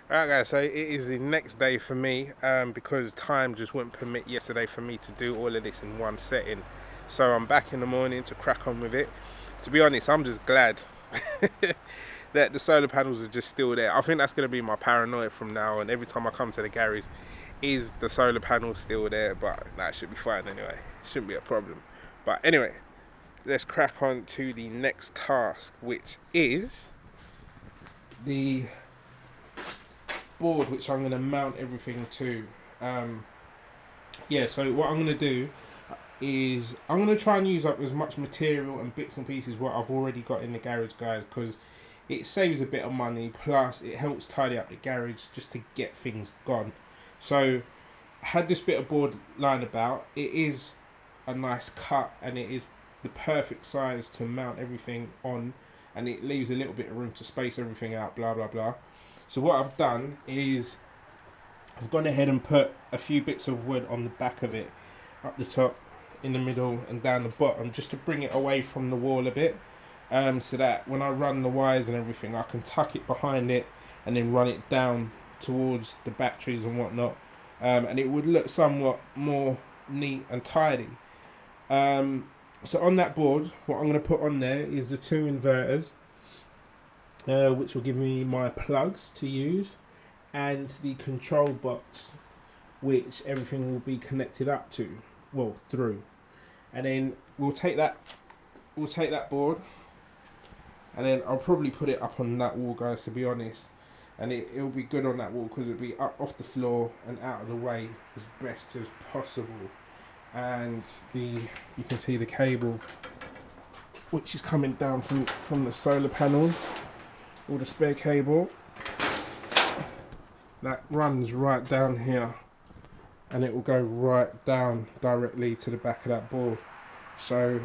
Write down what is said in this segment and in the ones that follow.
Alright guys, so it is the next day for me because time just wouldn't permit yesterday for me to do all of this in one setting. So I'm back in the morning to crack on with it. To be honest, I'm just glad that the solar panels are just still there. I think that's going to be my paranoia from now on. Every time I come to the garage, is the solar panel still there? But nah, it should be fine anyway. Shouldn't be a problem. But anyway, let's crack on to the next task, which is the board which I'm going to mount everything to. So what I'm going to do is I'm going to try and use up as much material and bits and pieces what I've already got in the garage, guys, because it saves a bit of money, plus it helps tidy up the garage just to get things gone. So I had this bit of board lying about. It is a nice cut and it is the perfect size to mount everything on, and it leaves a little bit of room to space everything out, blah blah blah. So what I've done is I've gone ahead and put a few bits of wood on the back of it, up the top, in the middle and down the bottom, just to bring it away from the wall a bit, so that when I run the wires and everything I can tuck it behind it and then run it down towards the batteries and whatnot, and it would look somewhat more neat and tidy. So on that board, what I'm going to put on there is the two inverters, which will give me my plugs to use, and the control box which everything will be connected up to, well, through. And then we'll take that board, and then I'll probably put it up on that wall, guys, to be honest, and it'll be good on that wall because it'll be up off the floor and out of the way as best as possible. And you can see the cable which is coming down from the solar panel, or the spare cable that runs right down here, and it will go right down directly to the back of that board. So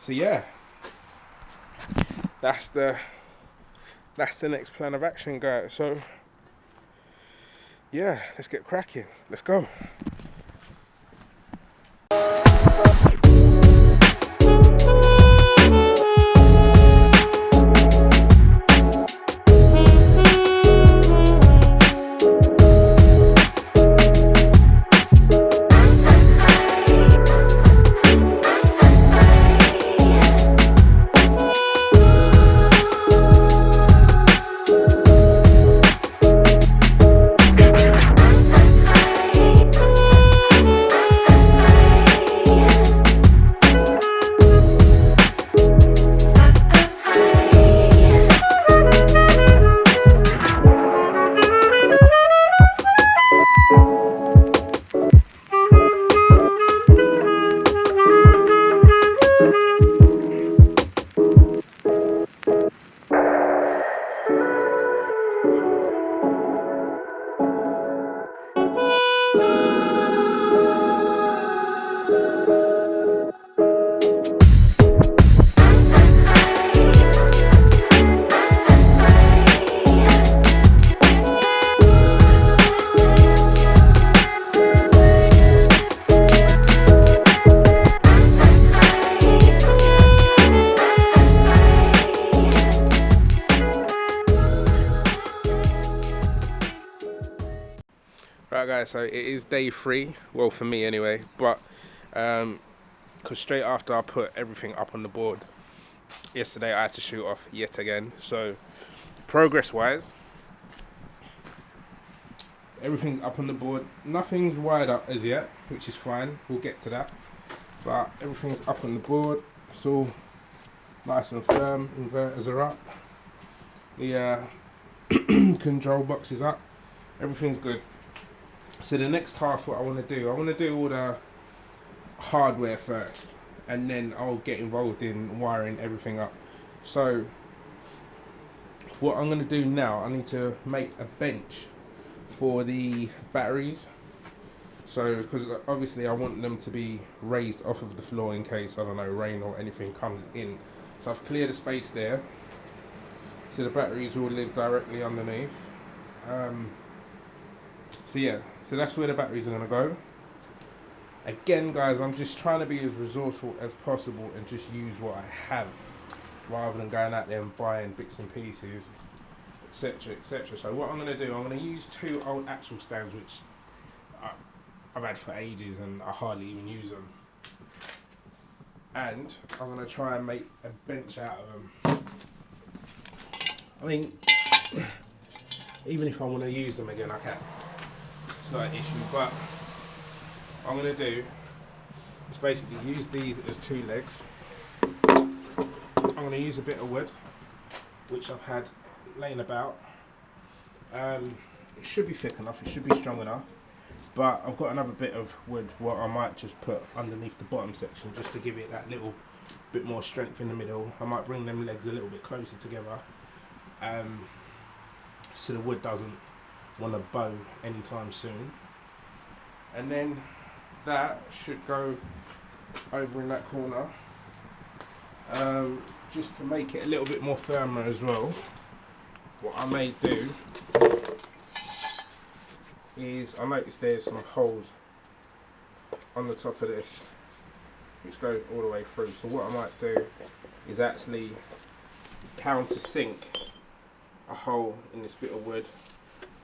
yeah, that's the next plan of action, guys. So yeah, let's get cracking. Let's go. Right guys, so it is day 3, well for me anyway, but because straight after I put everything up on the board yesterday I had to shoot off yet again. So progress wise, everything's up on the board, nothing's wired up as yet, which is fine, we'll get to that, but everything's up on the board. It's all nice and firm, inverters are up, the control box is up, everything's good. So the next task, what I want to do all the hardware first, and then I'll get involved in wiring everything up. So what I'm going to do now, I need to make a bench for the batteries. So because obviously I want them to be raised off of the floor in case, I don't know, rain or anything comes in. So I've cleared a space there, so the batteries will live directly underneath. So that's where the batteries are going to go. Again, guys, I'm just trying to be as resourceful as possible and just use what I have, rather than going out there and buying bits and pieces. etc, etc. So what I'm going to do, I'm going to use 2 old axle stands which I've had for ages and I hardly even use them, and I'm going to try and make a bench out of them. I mean, even if I want to use them again, I can. It's not an issue, but what I'm going to do is basically use these as 2 legs. I'm going to use a bit of wood which I've had laying about. It should be thick enough, it should be strong enough, but I've got another bit of wood what I might just put underneath the bottom section just to give it that little bit more strength in the middle. I might bring them legs a little bit closer together, so the wood doesn't want to bow anytime soon. And then that should go over in that corner, just to make it a little bit more firmer as well. What I may do is, I noticed there's some holes on the top of this which go all the way through, so what I might do is actually countersink a hole in this bit of wood,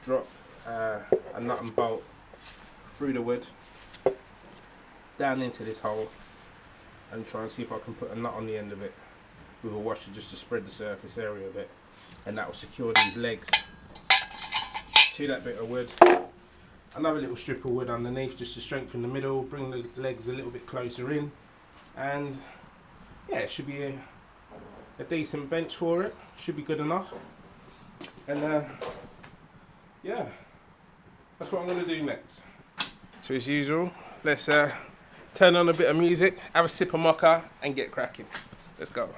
drop a nut and bolt through the wood down into this hole, and try and see if I can put a nut on the end of it with a washer just to spread the surface area a bit, and that will secure these legs to that bit of wood. Another little strip of wood underneath just to strengthen the middle, bring the legs a little bit closer in, and yeah, it should be a decent bench for it. Should be good enough. And yeah, that's what I'm going to do next. So as usual, let's turn on a bit of music, have a sip of mocha and get cracking. Let's go.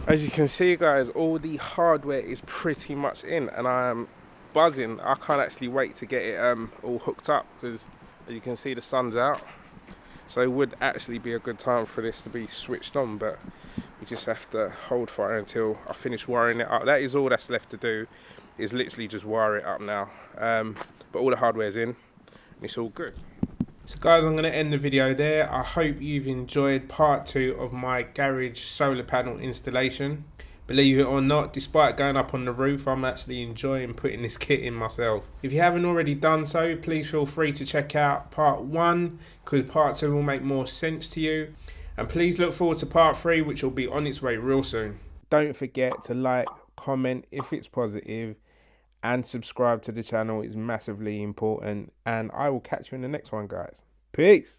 As you can see guys, all the hardware is pretty much in and I am buzzing. I can't actually wait to get it all hooked up because as you can see the sun's out. So it would actually be a good time for this to be switched on, but we just have to hold fire until I finish wiring it up. That is all that's left to do, is literally just wire it up now. But all the hardware's in and it's all good. So guys, I'm going to end the video there. I hope you've enjoyed part 2 of my garage solar panel installation. Believe it or not, despite going up on the roof, I'm actually enjoying putting this kit in myself. If you haven't already done so, please feel free to check out part 1, because part 2 will make more sense to you. And please look forward to part 3, which will be on its way real soon. Don't forget to like, comment if it's positive, and subscribe to the channel is massively important. And I will catch you in the next one, guys. Peace.